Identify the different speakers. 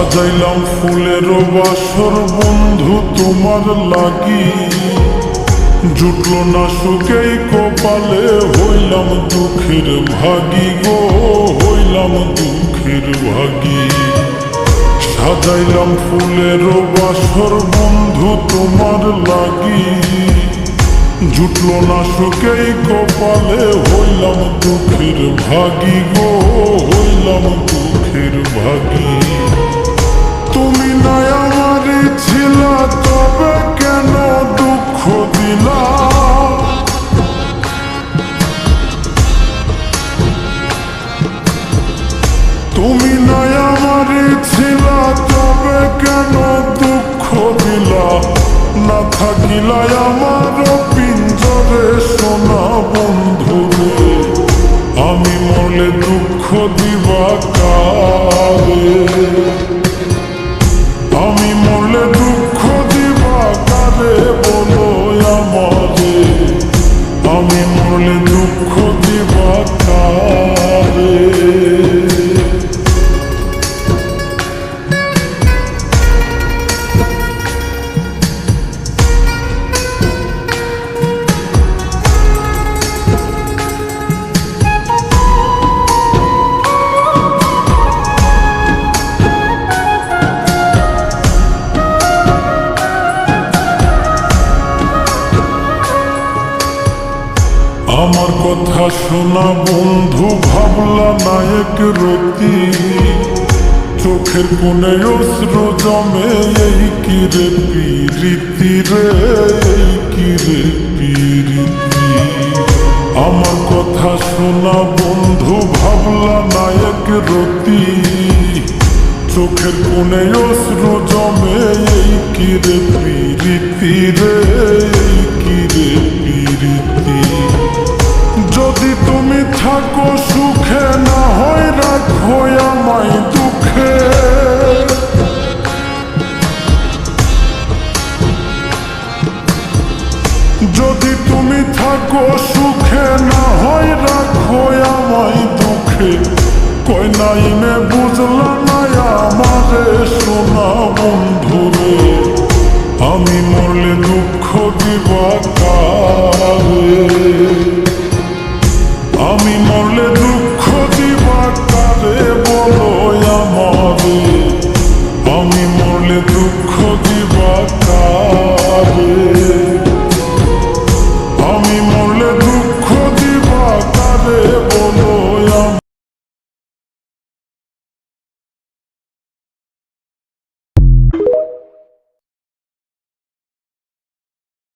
Speaker 1: সাজাইলাম ফুলের বাসর বন্ধু তোমার লাগি, জুটলো না সুখেই কপালে, হইলাম দুঃখের ভাগী গো, হইলাম দুঃখের ভাগী। সাজাইলাম ফুলের বাসর বন্ধু তোমার লাগি, জুটলো না সুখেই কপালে, হইলাম দুঃখের ভাগী গো, হইলাম দুঃখের ভাগী। তুমি নাই আমারই ছিলা, তবে কেন দুঃখ দিলা? তুমি নাই আমারই ছিলা, তবে কেন দুঃখ দিলা? না থাকিলাই আমার পিঞ্জরে সোনা বন্ধুরে, আমি মরলে দুঃখ দিবা কারে? আমি মরলে দুঃখ দিবা কারে বলো আমারে, আমি মরলে দুঃখ দিবা কারে? আমার কথা শোনা বন্ধু, ভাবলা নায়ক রতি, চোখের কোণে অশ্রু জমে, এই কি রে পিরিতি রে, এই কি রে পিরিতি। আমার কথা শোনা বন্ধু, ভাবলা নায়ক রতি, চোখের কোণে অশ্রু জমে, এই কি রে পিরিতি রে, এই কি রে পিরিতি। যদি তুমি থাকো সুখে, না হয় রাখো আমায় দুঃখে। যদি তুমি থাকো সুখে, না হয় রাখো আমায় দুঃখে। কই নাই মে বুঝলা না আমারে সোনা বন্ধুরে, আমি মরলে দুঃখ দিবা কারে?